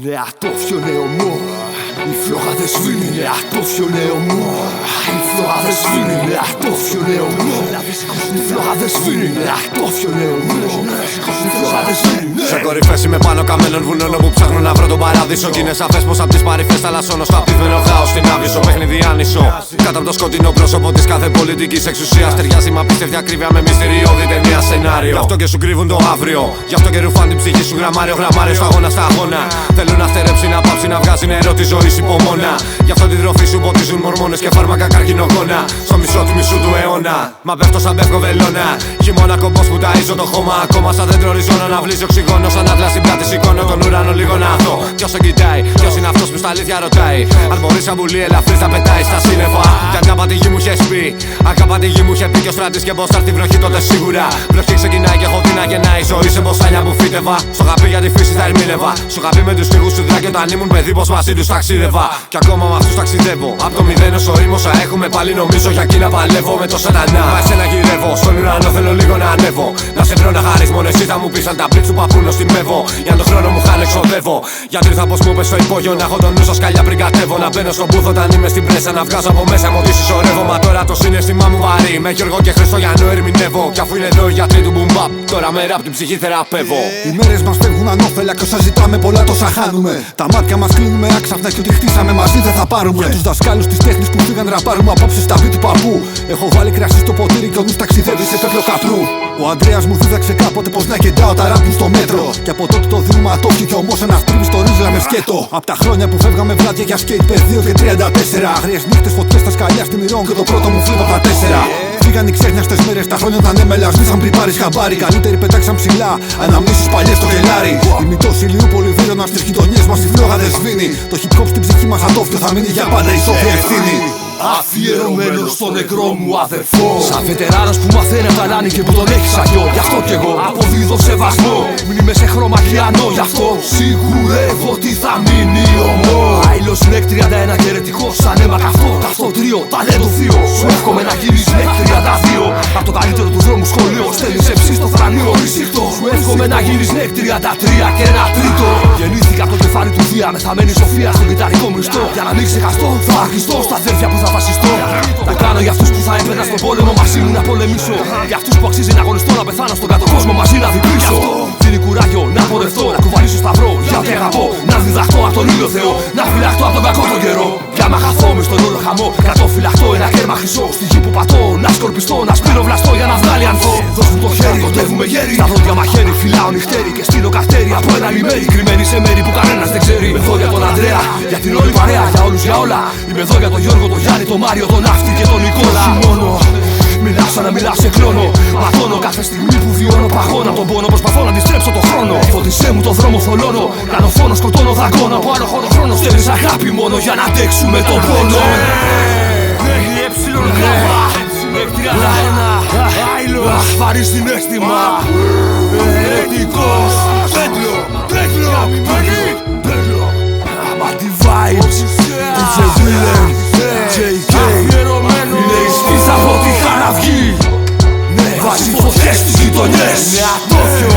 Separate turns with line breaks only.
Ναι, αυτό φιώνε ομό. Η φλόγα δεν σβήνει. Ναι, αυτό φιώνε ομό. Η φλόγα δεν σβήνει. Ναι, αυτό φιώνε ομό. Η φλόγα δεν σβήνει. Ναι, αυτό φιώνε ομό. Η φλόγα δεν σβήνει.
Σε κορυφές είμαι πάνω καμένων βουνών όπου ψάχνω να βρω τον παράδεισο. Κι είναι σαφές πως απ' τις παρυφές θαλασσώνω στο απτυθμένο χάος στην άβυσσο. Παιχνίδι άνισο. Κάτω από το σκοτεινό πρόσωπο της κάθε πολιτικής εξουσίας ταιριάζει με απίστευτη ακρίβεια με μυστηριώδη ταινία σενάριο. Γι' αυτό και σου κρύβουν το αύριο. Γι' αυτό και ρουφάν την ψυχή σου γραμμάριο. Γραμμάριο στα αγώνα στα αγώνα. Θέλουν να στερέψει, να πάψει να βγάζει νερό τη ζωή υπομόνα. Γι' αυτό την τροφή σου ποτίζουν μορμόνες και φάρμακα καρκινογόνα. Στο μισό του μισού του αιώνα. Μα πέφτω σαν πεύκο βελόνα. Χειμώνα κομπός που ταΐζω το χώμα. Ακόμα σαν δέντρο ριζώνω να βλύζει οξυγόνο. Σαν άτλα στην πλάτη σηκώνω τον ουρανό λίγο να δω. Ποιος τον κοιτάει, ποιος είναι αυτός που στα αλήθεια ρωτάει. Αν μπορεί σαν πουλί ελαφρύς να πετάει στα σύννεφα. Κι αγάπα τη γη μου είχες πει. Αγάπα τη γη μου είχε πει και ο στράτης και πως θα έρθει βροχή τότε σίγουρα. Βροχή ξεκινάει και έχω δει να γεννάει. Ζωή σε μποστάνια που φύτευα. Στο χαπί για τη φύση θα ερμήνευα. Σου χαπί με τους στίχους του δράκη όταν ήμουν παιδί πως μαζί τους ταξίδευα. Κι ακόμα με αυτούς ταξιδεύω. Απ' το μηδέν ως ορίμο όσα έχουμε πάλι νομίζω για εκεί να παλεύω με το σατανά. Μα εσένα γυρεύω. Στον ουρανό θέλω λίγο να ανέβω. Να σε βρω να χαρείς μόνο εσύ θα μου πεις αν τα μπλίτς του παππού στιμεύω. Για τον χρόνο μου χάνε ξοδεύω. Γιατί ήρθα πως μου πες στο υπόγειο να έχω τον νου σας καλιά πριν κατέβω. Να μπαίνω στον μπούθο όταν είμαι στην πρέσα να βγάζω από μέσα μου ότι συσσωρεύω. Μα τώρα το συναίσθημά μου βαρύ. Με Γιώργο και Χριστουγεννό ερμηνεύω. Κι αφού είναι εδώ οι γιατροί του μπουμπαπ, τώρα με ραπ την ψυχή θεραπεύω.
Οι μέρες μας φεύγουν ανώφελα κι όσα ζητάμε πολλά τόσα χάνουμε. Τα μάτια μας κλείνουμε άξαφνα κι ό,τι χτίσαμε μαζί δεν θα πάρουμε. Για τους δασκάλους της τέχνης που φύγαν ραπάρουμε απόψε στα βή του παππού. Έχω βάλει κρασί στο ποτήρι κι ο νους ταξιδεύει σε πέπλο καπνού. Ο Ανδρέας μου δίδαξε κάποτε πως να κεντάω τα ράπ μου στο μέτρο. Και από τότε το δίνουμε ατόφιο κι όμως ένας τρίβει στο ρίζλα με σκέτο. Απ' τα χρόνια που φεύγαμε βράδια για σκέιτ παιδείο και 34. Αγριές νύχτες, φωτιές στα σκαλιά στη μυρών και το πρώτο μου φλίπ απ' τα 4. Φύγαν οι ξέχνιαστες μέρες, τα χρόνια ήταν έμελα. Σμίσαν πριν πάρεις χαμπάρι. Καλύτεροι πετάξαν ψηλά. Αναμνήσεις παλιές στο γελάρι. Ημιτός ηλίου πολυβίρωνα στις γειτονιές μας η φλόγα δεν σβήνει. Το hip hop στην ψυχή μας ατόφιο θα μείνει για πάντα η σοφία ευθύνη.
Αφιερωμένος στο νεκρό μου αδερφό.
Σαν βετεράνος που μαθαίνει απ' τα λάνη και που τον έχει σαν γιο. Γι' αυτό κι εγώ αποδίδω σεβασμό. Μην είμαι σε χρώμα κιανό, γι' αυτό
σιγουρεύω ότι θα μείνει ομό.
Άιλος είναι 31 και ερετικός σαν αίμα καυτό. Ταυτό τρίο, ταλέντο θείο. Σου εύχομαι να γίνεις νεκ 32. Απ' το καλύτερο του δρόμου σχολείο στέλνεις ψή στο θρανίο ρησίχτο. Σου εύχομαι να γίνεις νεκ 33 και ένα τρίτο. Γεννήθηκα από το κεφάλι του Δία με θαμένη σοφία στον κυταρικό μισθό. Για να μην ξεχαστώ, θα αρχιστώ στα αδέρφια που θα βασιστώ. Τα κάνω για αυτούς που θα έπαιρνα στον πόλεμο μαζί μου να πολεμήσω. Για αυτούς που αξίζει να αγωνιστώ να πεθάνω στον κάτω κόσμο μαζί να διπλήσω. Δίνει κουράγιο να πορευτώ, να κουβαλήσω σταυρό για ό,τι αγαπώ. Να διδαχτώ από τον ήλιο Θεό, να φυλαχτώ από τον κακό τον καιρό. Για να χαθώ μες στον όλο χαμό, κρατώ φυλαχτώ ένα κέρμα χρυσό. Στη γη που πατώ, να σκορπιστώ, να σπείρω βλαστώ για να βγάλει ανθό. Δώσ' μου το χέρι, κοντεύουμε γέρι. Στα δόντια μαχαίρι, φυλάω νυχτέρι και στείλω καρτέρι από ένα λιμέρι. Κρυμμένη σε μέρη που κανένας δεν ξέρει. Είμαι εδώ για τον Ανδρέα, για την όλη παρέα, για όλους για όλα. Είμαι εδώ για τον Γιώργο, τον Γιάννη, τον Μάριο, τον Ναύτη και τον Νικόλα. Μόνο μιλάω σαν να μιλάω σε κλόνο. Ματώνω κάθε στιγμή που βιώνω παγώνω. Τον πόνο προσπαθώ να αντιστρέψω το χρόνο. Φωτισέ μου το δρόμο θολώνω. Κάνω φόνο, σκοτώνω, δαγκώνω. Από άλλο χώρο χρόνο στέλνεις αγάπη μόνο για να αντέξουμε τον πόνο.
Έχει έψιλον γράμμα. Έχει 31. Άιλος.
Βαρύ συναίσθημα.
Ερετικός. Πέτλο. Πέτλο. Πέτλο.
Μάτι vibes. DJ Willem. JK.
Είναι η
σπίθα από τη χαραυγή. Βάζει φωτιές στις γειτονιές.
Είναι ατόφιο.